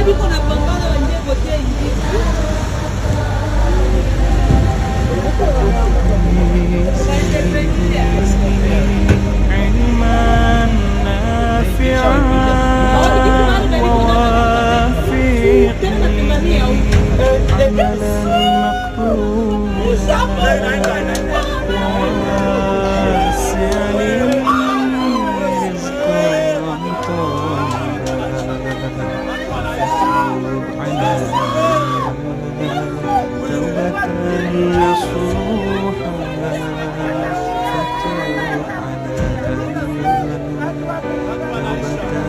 niko napambana wanje kote hivi. علما نافعا ووافقا عملا مقبولا